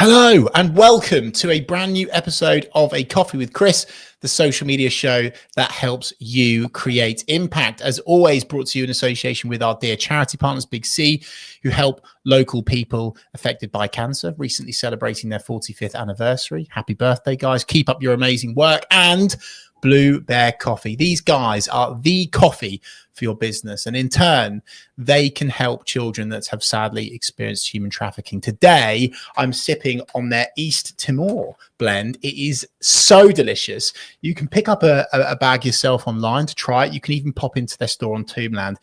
Hello and welcome to a brand new episode of A Coffee with Chris, the social media show that helps you create impact. As always, brought to you in association with our dear charity partners, Big C, who help local people affected by cancer, recently celebrating their 45th anniversary. Happy birthday, guys. Keep up your amazing work. And Blue Bear Coffee. These guys are the coffee for your business. And in turn, they can help children that have sadly experienced human trafficking. Today, I'm sipping on their 𝗖𝗵𝗿𝗲 blend. It is so delicious. You can pick up a bag yourself online to try it. You can even pop into their store on Tombland.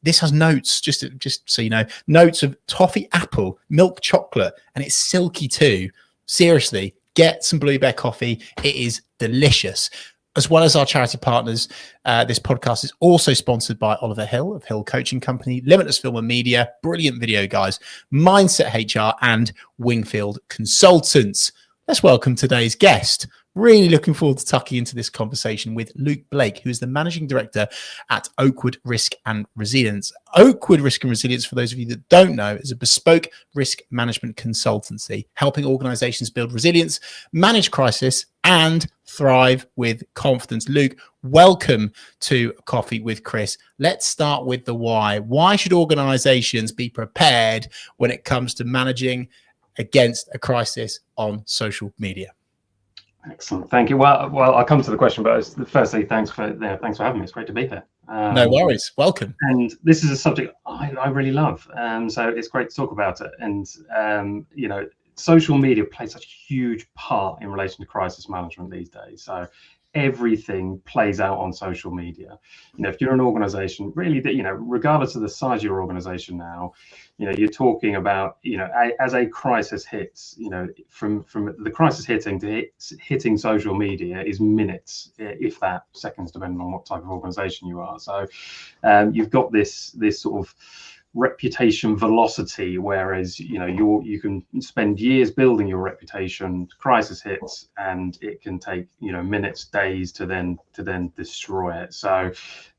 This has notes, just so you know, notes of toffee apple, milk chocolate, and it's silky too. Seriously, get some Blue Bear coffee. It is delicious. As well as our charity partners, this podcast is also sponsored by Oliver Hill of Hill Coaching Company, Limitless Film and Media, brilliant video guys, Mindset HR, and Wingfield Consultants. Let's welcome today's guest. Really looking forward to tucking into this conversation with Luke Blake, who is the Managing Director at Oakwood Risk and Resilience. Oakwood Risk and Resilience, for those of you that don't know, is a bespoke risk management consultancy, helping organizations build resilience, manage crisis, and thrive with confidence. Luke, welcome to Coffee with Chris. Let's start with the why. Why should organizations be prepared when it comes to managing against a crisis on social media? Excellent, thank you. Well, I'll come to the question, but firstly, thanks for having me. It's great to be here. No worries, welcome. And this is a subject I really love, so it's great to talk about it. And you know, social media plays such a huge part in relation to crisis management these days. So everything plays out on social media. You know, if you're an organization, really, that, you know, regardless of the size of your organization now, you know, you're talking about, you know, as a crisis hits, you know, from the crisis hitting to hitting social media is minutes, if that, seconds, depending on what type of organization you are. So you've got this sort of reputation velocity, whereas, you know, you can spend years building your reputation, crisis hits, and it can take, you know, minutes, days to then destroy it. So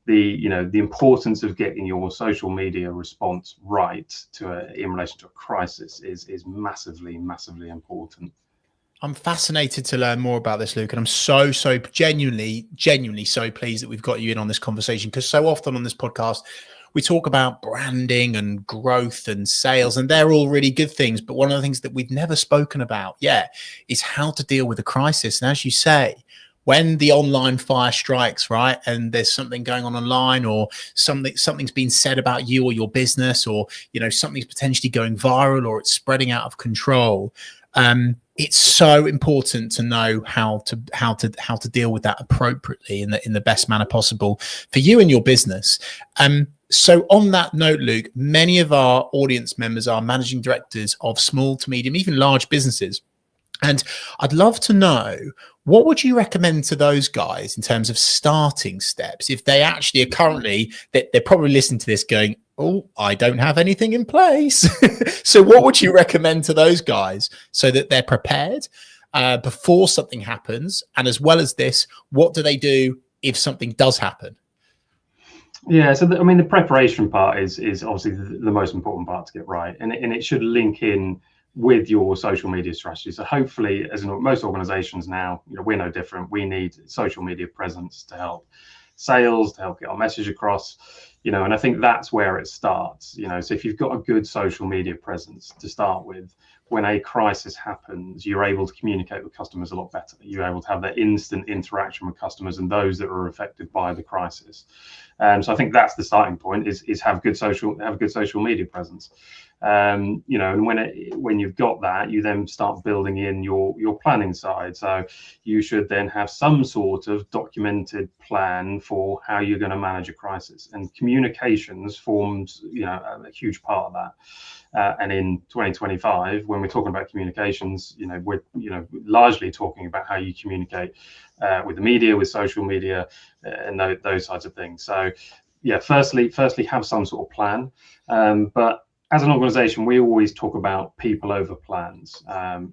the importance of getting your social media response right in relation to a crisis is massively important. I'm fascinated to learn more about this, Luke, and I'm so genuinely so pleased that we've got you in on this conversation, because so often on this podcast we talk about branding and growth and sales, and they're all really good things. But one of the things that we've never spoken about yet is how to deal with a crisis. And as you say, when the online fire strikes, right, and there's something going on online, or something's been said about you or your business, or, you know, something's potentially going viral, or it's spreading out of control, it's so important to know how to deal with that appropriately in the best manner possible for you and your business. So on that note, Luke, many of our audience members are managing directors of small to medium, even large businesses. And I'd love to know, what would you recommend to those guys in terms of starting steps if they actually are currently, they're probably listening to this going, oh, I don't have anything in place. So what would you recommend to those guys so that they're prepared before something happens? And as well as this, what do they do if something does happen? Yeah, so I mean, the preparation part is obviously the most important part to get right, and it should link in with your social media strategy. So hopefully, as in most organizations now, you know, we're no different. We need social media presence to help sales, to help get our message across, you know, and I think that's where it starts, you know. So if you've got a good social media presence to start with, when a crisis happens, you're able to communicate with customers a lot better. You're able to have that instant interaction with customers and those that are affected by the crisis. So I think that's the starting point: is have good social media presence. You know, and when you've got that, you then start building in your planning side. So you should then have some sort of documented plan for how you're going to manage a crisis, and communications forms, you know, a huge part of that. And in 2025, when we're talking about communications, you know, we're, you know, largely talking about how you communicate with the media, with social media, and those types of things. So yeah, firstly have some sort of plan, but as an organization, we always talk about people over plans.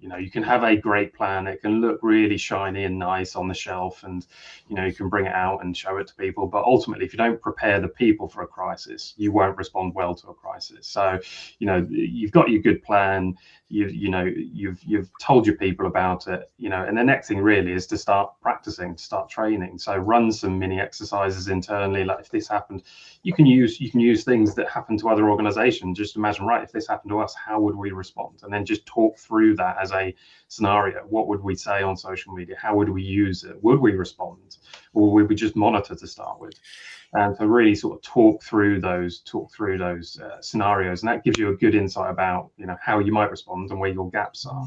You know, you can have a great plan. It can look really shiny and nice on the shelf, and, you know, you can bring it out and show it to people. But ultimately, if you don't prepare the people for a crisis, you won't respond well to a crisis. So, you know, you've got your good plan. you've told your people about it, and the next thing really is to start practicing, to start training. So run some mini exercises internally, like if this happened, you can use things that happen to other organizations. Just imagine, right, if this happened to us, how would we respond? And then just talk through that as a scenario. What would we say on social media? How would we use it? Would we respond, or would we just monitor to start with? And to really sort of talk through those scenarios, and that gives you a good insight about how you might respond and where your gaps are.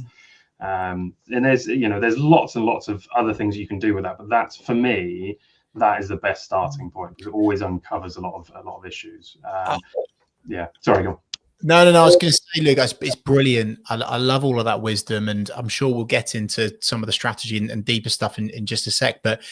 And there's lots and lots of other things you can do with that, but that's, for me, that is the best starting point, because it always uncovers a lot of issues. Yeah, sorry, go on. No, I was going to say, look, it's brilliant. I love all of that wisdom, and I'm sure we'll get into some of the strategy and deeper stuff in just a sec. But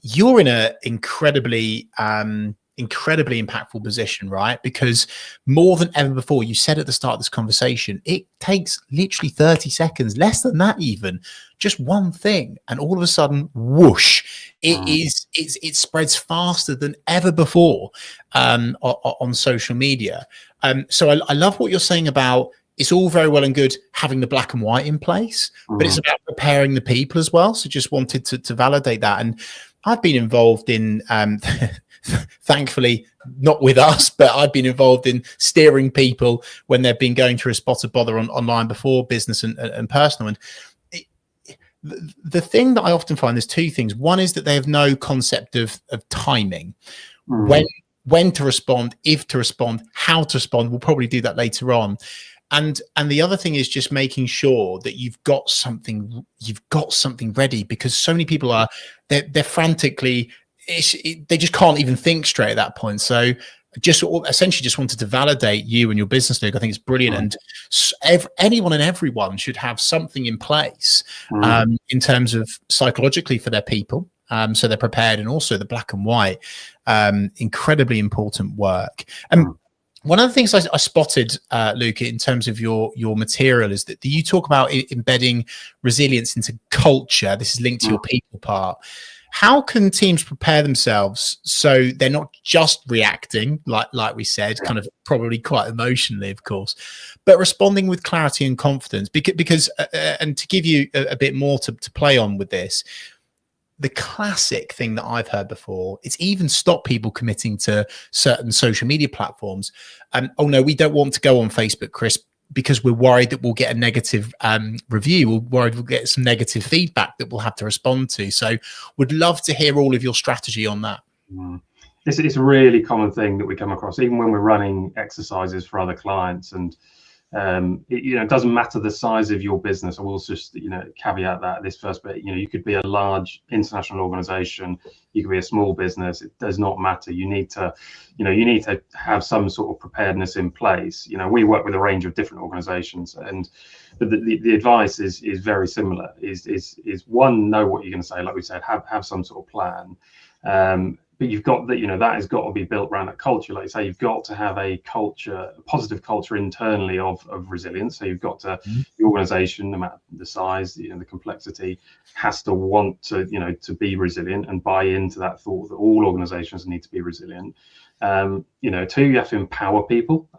you're in an incredibly impactful position, right? Because more than ever before, you said at the start of this conversation, it takes literally 30 seconds, less than that even, just one thing, and all of a sudden, whoosh, it spreads faster than ever before on social media. So I love what you're saying about, it's all very well and good having the black and white in place, but it's about preparing the people as well. So just wanted to validate that. And I've been involved in, thankfully not with us, but I've been involved in steering people when they've been going through a spot of bother online before, business and personal. And the thing that I often find, there's two things. One is that they have no concept of timing, when to respond, if to respond, how to respond. We'll probably do that later on. And the other thing is just making sure that you've got something ready, because so many people they're frantically, they just can't even think straight at that point. So just essentially just wanted to validate you and your business, Luke. I think it's brilliant. And anyone and everyone should have something in place in terms of psychologically for their people. So they're prepared, and also the black and white, incredibly important work. One of the things I spotted, Luke, in terms of your material, is that you talk about embedding resilience into culture. This is linked to your people part. How can teams prepare themselves so they're not just reacting, like we said, kind of probably quite emotionally, of course, but responding with clarity and confidence? Because and to give you a bit more to play on with this, the classic thing that I've heard before, it's even stopped people committing to certain social media platforms. Oh no, we don't want to go on Facebook, Chris, because we're worried that we'll get a negative review. We're worried we'll get some negative feedback that we'll have to respond to. So would love to hear all of your strategy on that. It's a really common thing that we come across, even when we're running exercises for other clients. And it doesn't matter the size of your business. I will just caveat that this first bit. You could be a large international organization, you could be a small business. It does not matter. You need to have some sort of preparedness in place. We work with a range of different organizations, and the advice is very similar. Is one, know what you're going to say. Like we said, have some sort of plan. But you've got that, that has got to be built around that culture. Like you say, you've got to have a positive culture internally of resilience. So you've got to, the organization, no matter the size, the complexity, has to want to be resilient and buy into that thought that all organizations need to be resilient. Two, you have to empower people.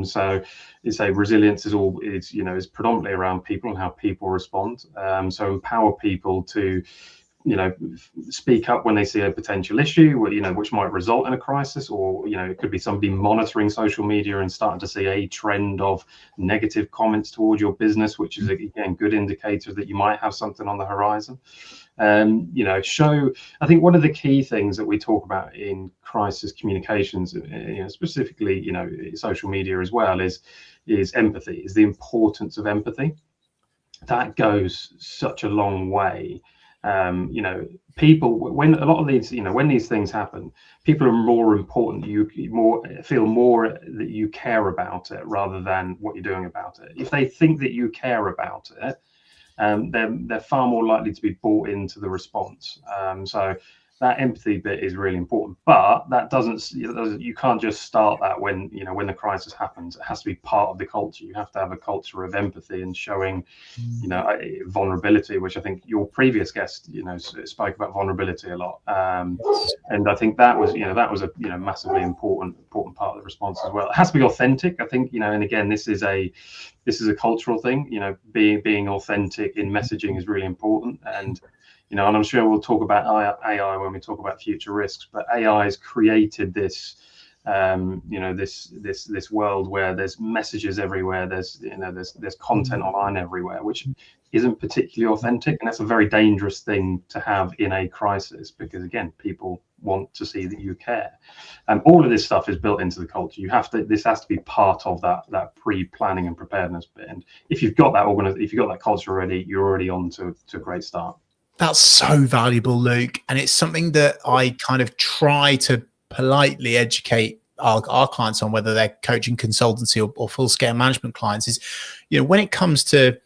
So you say resilience is predominantly around people and how people respond. So empower people to speak up when they see a potential issue, which might result in a crisis, or it could be somebody monitoring social media and starting to see a trend of negative comments towards your business, which is again good indicator that you might have something on the horizon. I think one of the key things that we talk about in crisis communications, specifically social media as well, is empathy, is the importance of empathy. That goes such a long way. People, when a lot of these, when these things happen, people are more important. You feel more that you care about it rather than what you're doing about it. If they think that you care about it, they're far more likely to be bought into the response. So that empathy bit is really important, but that doesn't, you can't just start that when the crisis happens. It has to be part of the culture. You have to have a culture of empathy and showing vulnerability, which I think your previous guest spoke about vulnerability a lot, and I think that was a massively important part of the response as well. It has to be authentic, I think, and again, this is a cultural thing. Being authentic in messaging is really important, and and I'm sure we'll talk about AI when we talk about future risks, but AI has created this this world where there's messages everywhere, there's content online everywhere, which isn't particularly authentic, and that's a very dangerous thing to have in a crisis, because again, people want to see that you care, and all of this stuff is built into the culture. This has to be part of that pre-planning and preparedness bit, and if you've got that culture already, you're already on to a great start. That's so valuable, Luke. And it's something that I kind of try to politely educate our clients on, whether they're coaching, consultancy, or full scale management clients, is, when it comes to,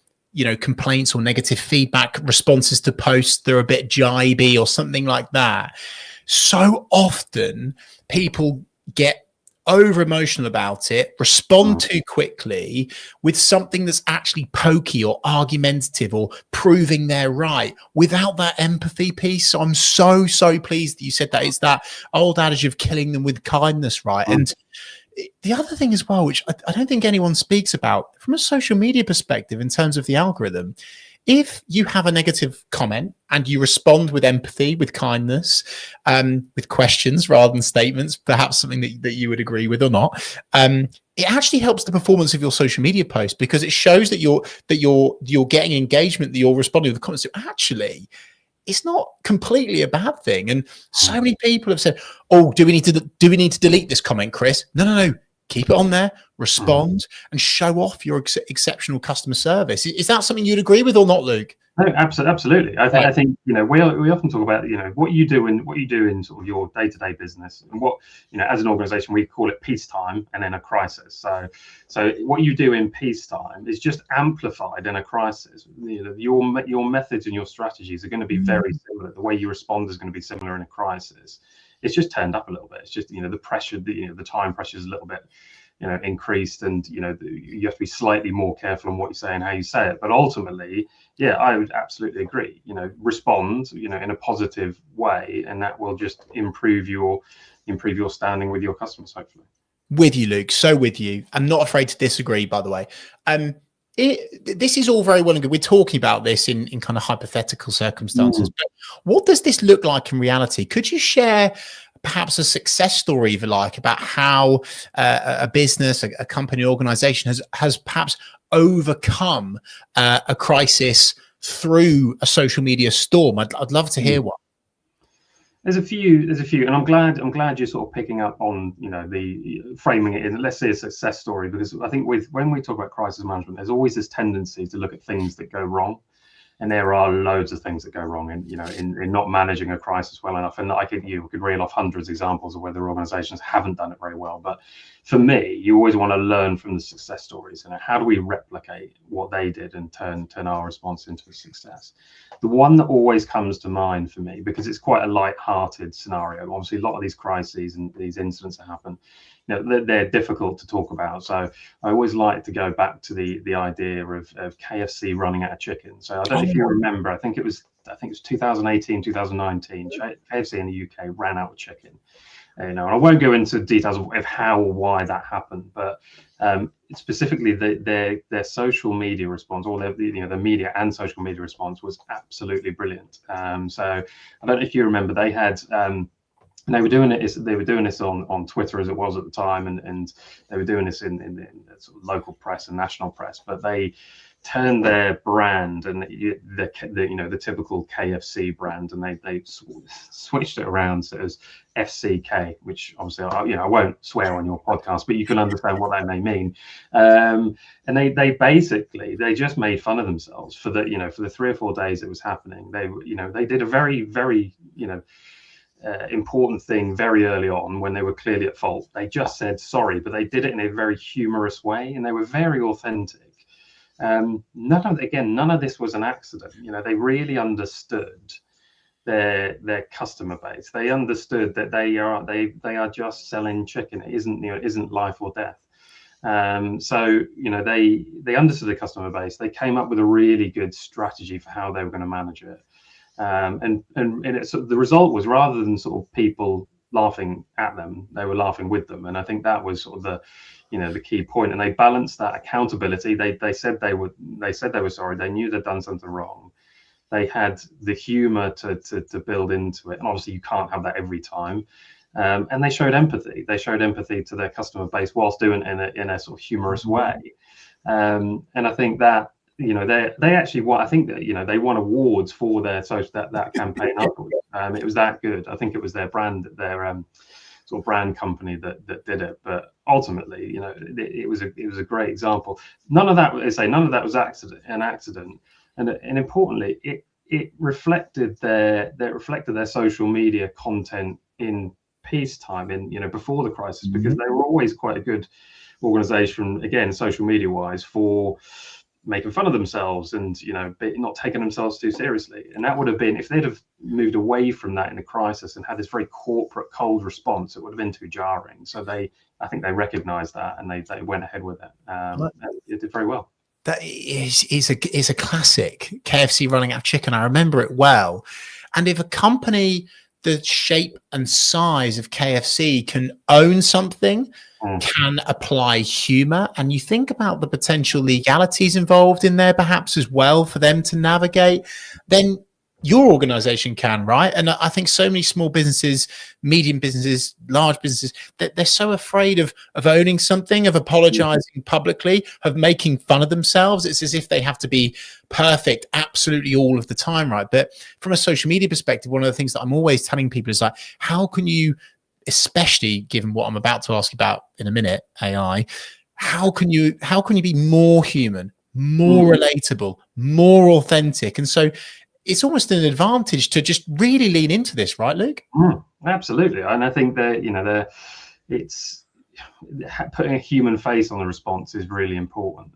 complaints or negative feedback responses to posts that are a bit jibey or something like that, so often people get over emotional about it, respond too quickly with something that's actually pokey or argumentative or proving they're right, without that empathy piece. So I'm so pleased that you said that. It's that old adage of killing them with kindness, right? And the other thing as well, which I don't think anyone speaks about from a social media perspective in terms of the algorithm, if you have a negative comment and you respond with empathy, with kindness, with questions rather than statements, perhaps something that you would agree with or not, it actually helps the performance of your social media post, because it shows that you're getting engagement, that you're responding with comments. So actually, it's not completely a bad thing. And so many people have said, "Oh, do we need to delete this comment, Chris?" No. Keep it on there, respond, and show off your exceptional customer service. Is that something you'd agree with or not, Luke? No, absolutely. I think we often talk about what you do in sort of your day-to-day business, and what as an organization we call it peacetime and then a crisis. So what you do in peacetime is just amplified in a crisis. Your methods and your strategies are going to be very similar. The way you respond is going to be similar in a crisis. It's just turned up a little bit. It's just the pressure, the time pressure is a little bit increased, and you have to be slightly more careful on what you say and how you say it. But ultimately, I would absolutely agree. Respond in a positive way, and that will just improve your standing with your customers, hopefully. With you, Luke. So with you. I'm not afraid to disagree, by the way. This is all very well and good. We're talking about this in kind of hypothetical circumstances, but what does this look like in reality? Could you share perhaps a success story, if you like, about how a business, a company, organization has perhaps overcome a crisis through a social media storm? I'd love to hear one. There's a few, and I'm glad you're sort of picking up on the framing it in, let's say, a success story, because I think when we talk about crisis management, there's always this tendency to look at things that go wrong, and there are loads of things that go wrong in not managing a crisis well enough. And you could reel off hundreds of examples of where their organizations haven't done it very well. But for me, you always want to learn from the success stories, and how do we replicate what they did and turn our response into a success. The one that always comes to mind for me, because it's quite a light-hearted scenario, obviously a lot of these crises and these incidents that happen, they're difficult to talk about. So I always like to go back to the idea of KFC running out of chicken. So I don't know if you remember, I think it was 2018, 2019, KFC in the UK ran out of chicken. And I won't go into details of how or why that happened, but specifically their social media response, or the media and social media response, was absolutely brilliant. So I don't know if you remember, they had they were doing this on Twitter, as it was at the time, and they were doing this in sort of local press and national press, but they turned their brand and the typical KFC brand, and they switched it around so it was 𝗖𝗵𝗄𝗃, which obviously I won't swear on your podcast, but you can understand what that may mean. And they just made fun of themselves for the 3 or 4 days it was happening. They did a very, very important thing very early on when they were clearly at fault. They just said sorry, but they did it in a very humorous way, and they were very authentic. None of this was an accident. They really understood their customer base. They understood that they are just selling chicken. It isn't life or death. So they understood the customer base. They came up with a really good strategy for how they were going to manage it. And the result was, rather than sort of people laughing at them, they were laughing with them. And I think that was sort of the key point. And they balanced that accountability. They said they were sorry. They knew they'd done something wrong. They had the humor to build into it. And obviously you can't have that every time. And they showed empathy. They showed empathy to their customer base whilst doing it in a sort of humorous way. And I think that, they actually won. I think that, they won awards for their that campaign. It was that good. I think it was their brand, sort of brand company that did it. But ultimately, it was a great example. None of that was an accident. And importantly, it reflected their social media content in peacetime, before the crisis, because they were always quite a good organization, again, social media wise, for making fun of themselves and not taking themselves too seriously. And that would have been, if they'd have moved away from that in the crisis and had this very corporate cold response, it would have been too jarring. So I think they recognized that, and they went ahead with it. And it did very well. That is a classic. KFC running out of chicken. I remember it well. And if a company the shape and size of KFC can own something, can apply humor, and you think about the potential legalities involved in there perhaps as well for them to navigate, then your organization can, right? And I think so many small businesses, medium businesses, large businesses, they're so afraid of owning something, of apologizing publicly, of making fun of themselves. It's as if they have to be perfect absolutely all of the time, right? But from a social media perspective, one of the things that I'm always telling people is like, how can you, especially given what I'm about to ask about in a minute, AI, how can you be more human, more relatable, more authentic? And so it's almost an advantage to just really lean into this, right, Luke? Absolutely. And I think that, it's putting a human face on the response is really important.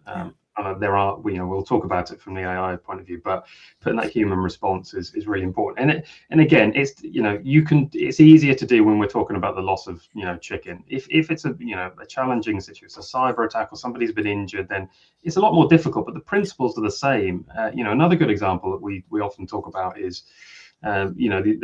There are, we'll talk about it from the AI point of view, but putting that human response is really important. And again, it's, it's easier to do when we're talking about the loss of, chicken. If it's a challenging situation, a cyber attack, or somebody's been injured, then it's a lot more difficult, but the principles are the same. Another good example that we often talk about is, there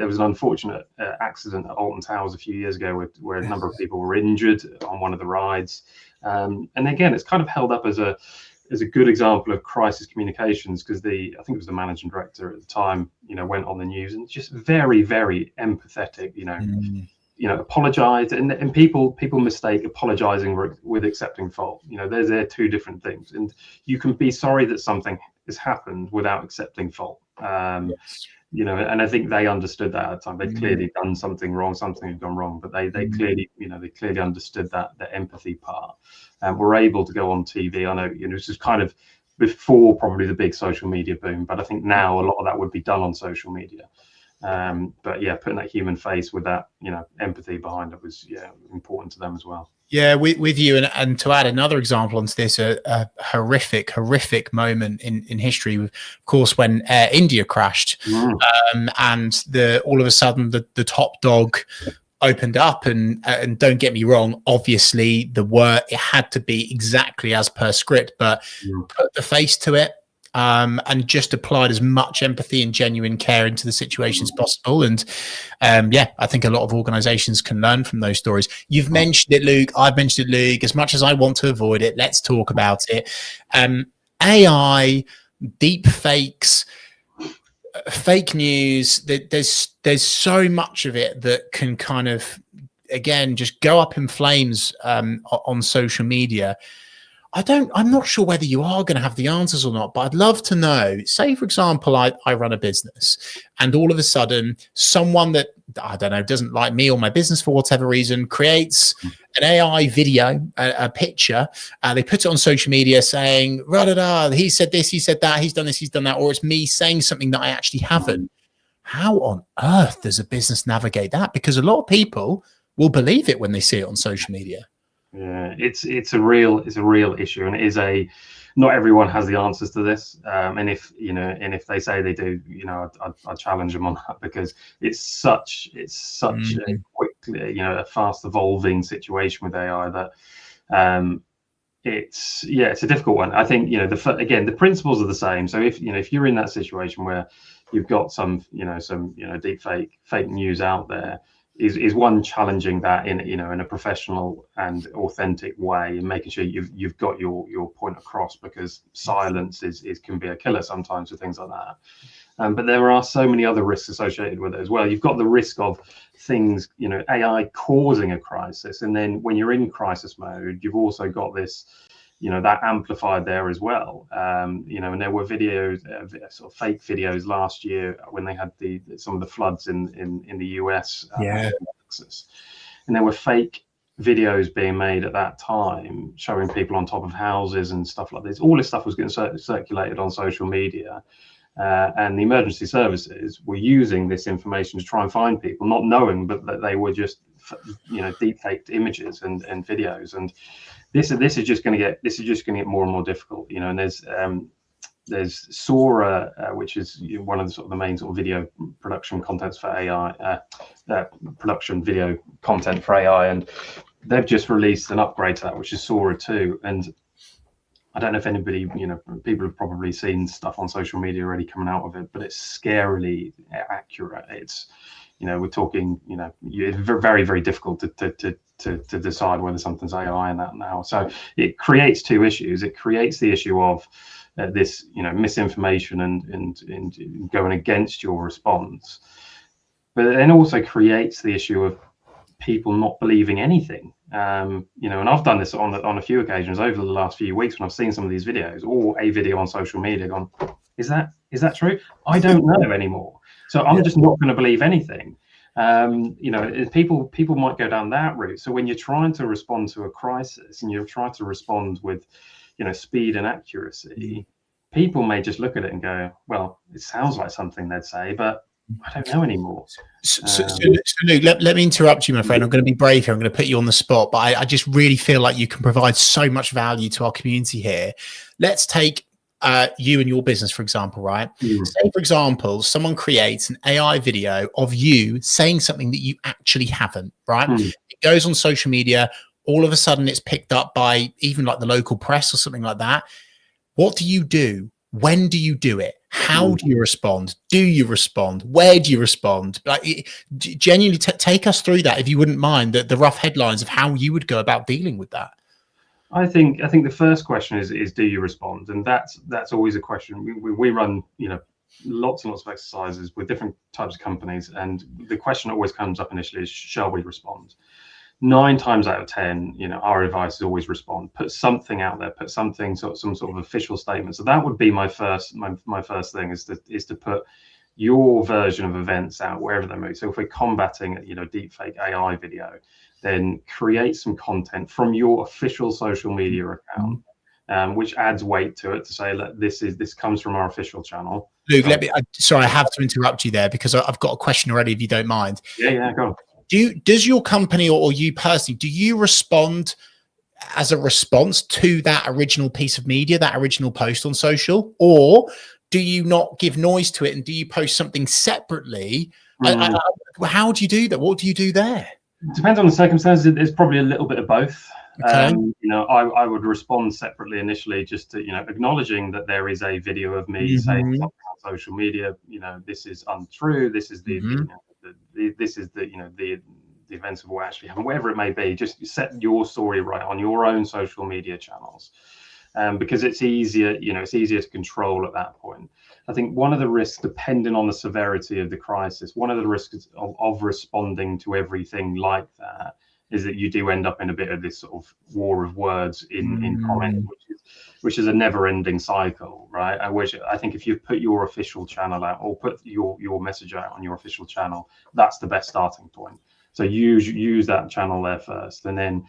was an unfortunate accident at Alton Towers a few years ago where a number of people were injured on one of the rides. And again, it's kind of held up as a good example of crisis communications, because I think it was the managing director at the time, went on the news and just very, very empathetic, apologized, and people mistake apologizing with accepting fault. They're two different things, and you can be sorry that something has happened without accepting fault. Yes. And I think they understood that at the time. They'd clearly done something wrong, something had gone wrong, but they clearly, they clearly understood the empathy part. And were able to go on TV. I know, this is kind of before probably the big social media boom, but I think now a lot of that would be done on social media. But yeah, putting that human face with that, empathy behind it was important to them as well. Yeah, with you. And to add another example onto this, a horrific moment in history, of course, when Air India crashed, and all of a sudden the top dog opened up, and don't get me wrong, obviously it had to be exactly as per script, but put the face to it, and just applied as much empathy and genuine care into the situation as possible. And I think a lot of organizations can learn from those stories. You've mentioned it, Luke. I've mentioned it, Luke. As much as I want to avoid it, let's talk about it. AI, deep fakes, fake news, there's so much of it that can kind of, again, just go up in flames on social media. I'm not sure whether you are going to have the answers or not, but I'd love to know. Say, for example, I run a business, and all of a sudden someone that, I don't know, doesn't like me or my business for whatever reason, creates an AI video, a picture, they put it on social media saying, he said this, he said that, he's done this, he's done that, or it's me saying something that I actually haven't. How on earth does a business navigate that? Because a lot of people will believe it when they see it on social media. Yeah, it's a real issue, and it is not everyone has the answers to this, and if they say they do, I challenge them on that, because it's such a quickly, a fast evolving situation with AI that it's a difficult one. I think the principles are the same. So if you're in that situation where you've got some deep fake news out there, is one challenging that in a professional and authentic way, and making sure you've got your point across, because silence can be a killer sometimes with things like that. But there are so many other risks associated with it as well. You've got the risk of things, AI causing a crisis, and then when you're in crisis mode, you've also got this, that amplified there as well. And there were videos, sort of fake videos last year when they had some of the floods in the US, Texas, and there were fake videos being made at that time showing people on top of houses and stuff like this. All this stuff was getting circulated on social media. And the emergency services were using this information to try and find people, not knowing, but that they were just, deep faked images and videos. And this is just going to get more and more difficult. And there's 𝗖𝗵𝗄𝗲𝗲, which is one of the main sort of video production contents for AI, production video content for AI, and they've just released an upgrade to that, which is 𝗖𝗵𝗄𝗲 2. And I don't know if anybody, people have probably seen stuff on social media already coming out of it, but it's scarily accurate. It's, we're talking, it's very, very difficult to decide whether something's AI in that now. So it creates two issues. It creates the issue of this, misinformation and going against your response, but it then also creates the issue of people not believing anything. And I've done this on a few occasions over the last few weeks when I've seen some of these videos, or a video on social media, gone, is that true? I don't know anymore. So I'm just not going to believe anything. People might go down that route. So when you're trying to respond to a crisis and you're trying to respond with, speed and accuracy, people may just look at it and go, well, it sounds like something they'd say, but I don't know anymore. So Luke, let me interrupt you, my friend. I'm going to be brave here. I'm going to put you on the spot, but I just really feel like you can provide so much value to our community here. Let's take you and your business, for example, right? Say, for example, someone creates an AI video of you saying something that you actually haven't, right? It goes on social media. All of a sudden, it's picked up by even like the local press or something like that. What do you do? When do you do it? How do you respond? Do you respond? Where do you respond? Like, genuinely take us through that, if you wouldn't mind, the rough headlines of how you would go about dealing with that. I think the first question is do you respond? And that's always a question. We run, lots and lots of exercises with different types of companies, and the question that always comes up initially is, shall we respond? 9 times out of 10, our advice is always respond. Put something out there. Put something, some sort of official statement. So that would be my first thing, is to put your version of events out wherever they move. So if we're combating, deepfake AI video, then create some content from your official social media account, which adds weight to it, to say, look, this comes from our official channel. Luke, sorry, I have to interrupt you there, because I've got a question already, if you don't mind. Yeah, go on. Does your company or you personally, do you respond as a response to that original piece of media, that original post on social, or do you not give noise to it, and do you post something separately? How do you do that? What do you do there? It depends on the circumstances. It's probably a little bit of both. Okay. I would respond separately initially, just to, acknowledging that there is a video of me saying something on social media. This is untrue. This is the events of what actually happened, whatever it may be. Just set your story right on your own social media channels, because it's easier. It's easier to control at that point. I think one of the risks, depending on the severity of the crisis, one of the risks of responding to everything like that is that you do end up in a bit of this sort of war of words in comment, which is a never-ending cycle, right? I think if you put your official channel out, or put your message out on your official channel, that's the best starting point. So use that channel there first, and then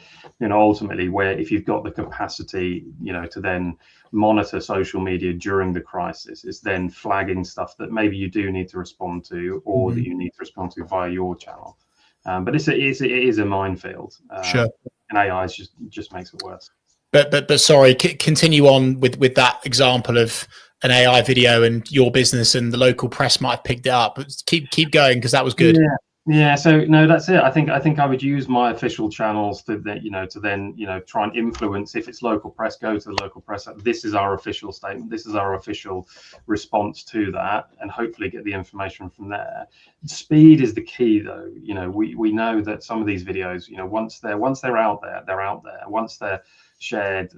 ultimately, if you've got the capacity to then monitor social media during the crisis, is then flagging stuff that maybe you do need to respond to, or that you need to respond to via your channel. But it is a minefield. Sure. And AI just makes it worse. But sorry, continue on with that example of an AI video and your business, and the local press might have picked it up. But keep going, because that was good. Yeah. So no, that's it. I think I would use my official channels to then try and influence. If it's local press, go to the local press. This is our official statement. This is our official response to that, and hopefully get the information from there. Speed is the key, though. We know that some of these videos, once they're out there, they're out there. Once they're shared,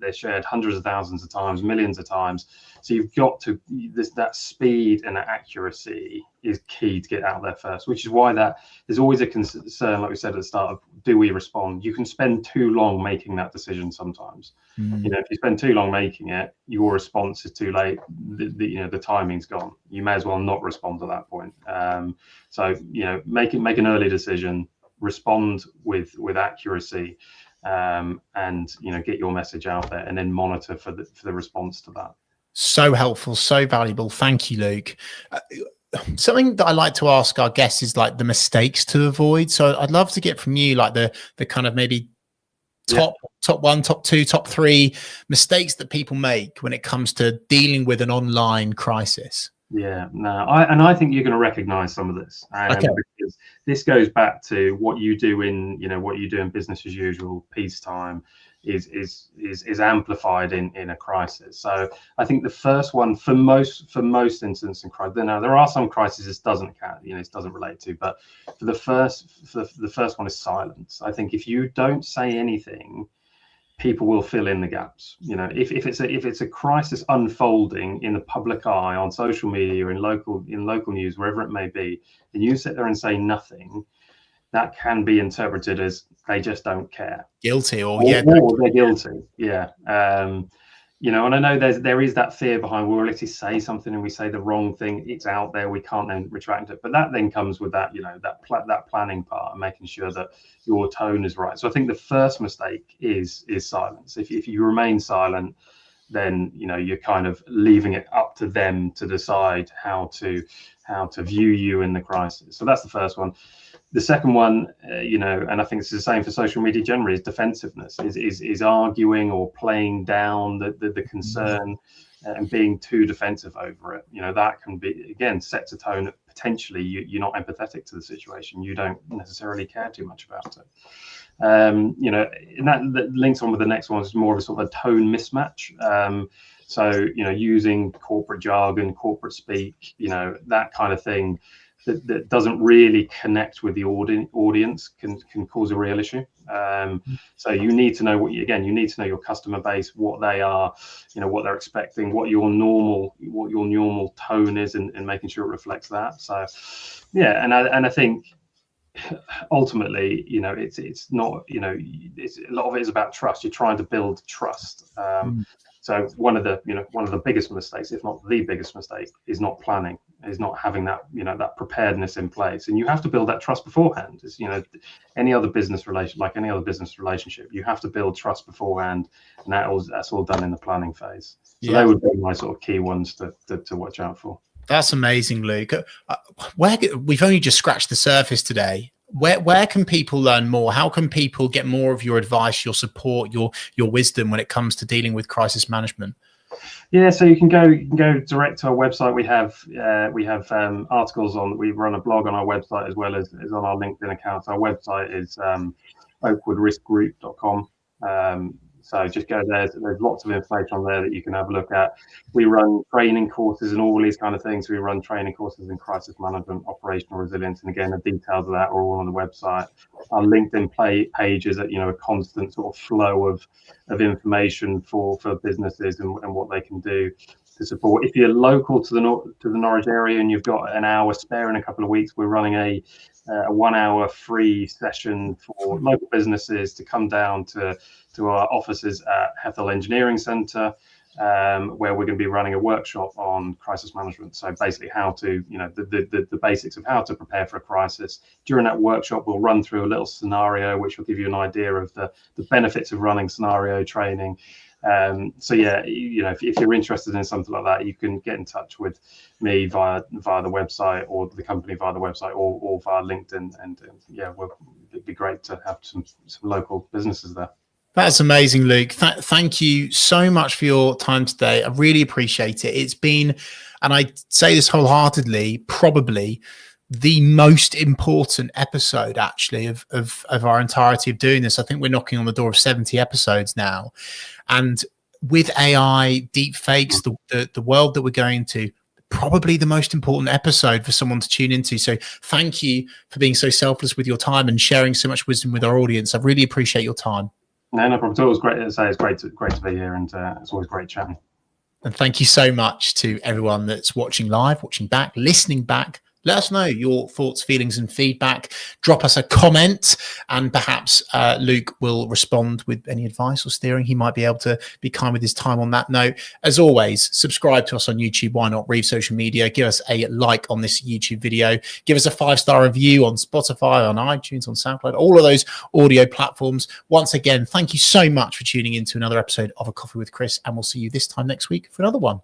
they're shared hundreds of thousands of times, millions of times. So you've got to, that speed and accuracy is key to get out there first, which is why there's always a concern, like we said at the start, of do we respond? You can spend too long making that decision sometimes. If you spend too long making it, your response is too late. The timing's gone. You may as well not respond at that point. So make an early decision, respond with accuracy, and get your message out there, and then monitor for the response to that. So helpful, so valuable. Thank you, Luke. Something that I like to ask our guests is like the mistakes to avoid. So I'd love to get from you like the kind of maybe top one, top two, top three mistakes that people make when it comes to dealing with an online crisis. Yeah, no, I think you're going to recognize some of this, because this goes back to what you do in business as usual, peacetime, is amplified in a crisis. So I think the first one for most instances in crisis, now there are some crises this doesn't relate to, but for the first one is silence. I think if you don't say anything, people will fill in the gaps. If it's a crisis unfolding in the public eye, on social media, or in local news, wherever it may be, and you sit there and say nothing, that can be interpreted as they just don't care, guilty, or they're guilty. And I know there is that fear behind, well, let's just say something and we say the wrong thing, it's out there, we can't then retract it. But that then comes with that, that planning part and making sure that your tone is right. So I think the first mistake is silence. If you remain silent, then you're kind of leaving it up to them to decide how to view you in the crisis. So that's the first one. The second one, and I think it's the same for social media generally, is defensiveness, is arguing or playing down the concern and being too defensive over it. That can be, again, sets a tone that potentially you're not empathetic to the situation. You don't necessarily care too much about it. And that links on with the next one, is more of a sort of a tone mismatch. So, using corporate jargon, corporate speak, that kind of thing, that doesn't really connect with the audience can cause a real issue. So you need to know you need to know your customer base, what they are, what they're expecting, what your normal tone is, and making sure it reflects that. So yeah, and I think ultimately, it's not, it's a lot of it is about trust. You're trying to build trust. So one of the biggest mistakes, if not the biggest mistake, is not planning, is not having that, that preparedness in place. And you have to build that trust beforehand. It's, any other business relationship, you have to build trust beforehand, and that's all done in the planning phase. So they would be my sort of key ones to watch out for. That's amazing, Luke. We've only just scratched the surface today. Where can people learn more? How can people get more of your advice, your support, your wisdom when it comes to dealing with crisis management? Yeah, so you can go direct to our website. We have articles on. We run a blog on our website as well as on our LinkedIn account. Our website is oakwoodriskgroup.com. So just go there. There's lots of information on there that you can have a look at. We run training courses and all these kind of things. We run training courses in crisis management, operational resilience, and again, the details of that are all on the website. Our LinkedIn page is a constant sort of flow of information for businesses and what they can do to support. If you're local to the Norwich area and you've got an hour spare in a couple of weeks, we're running a 1 hour free session for local businesses to come down to our offices at Hethel Engineering Centre, where we're going to be running a workshop on crisis management. So basically how to, the basics of how to prepare for a crisis. During that workshop, we'll run through a little scenario, which will give you an idea of the benefits of running scenario training. So yeah, if you're interested in something like that, you can get in touch with me via the website, or the company via the website, or via LinkedIn. And yeah, it'd be great to have some local businesses there. That's amazing, Luke. Thank you so much for your time today. I really appreciate it. It's been, and I say this wholeheartedly, probably the most important episode actually of our entirety of doing this. I think we're knocking on the door of 70 episodes now. And with AI, deep fakes, the world that we're going to, probably the most important episode for someone to tune into. So thank you for being so selfless with your time and sharing so much wisdom with our audience. I really appreciate your time. No problem at all. It was great to say. It's great to be here, and it's always great chatting. And thank you so much to everyone that's watching live, watching back, listening back. Let us know your thoughts, feelings, and feedback. Drop us a comment, and perhaps Luke will respond with any advice or steering. He might be able to be kind with his time on that note. As always, subscribe to us on YouTube. Why not? Reeve Social Media. Give us a like on this YouTube video. Give us a 5-star review on Spotify, on iTunes, on SoundCloud, all of those audio platforms. Once again, thank you so much for tuning in to another episode of A Coffee with Chris, and we'll see you this time next week for another one.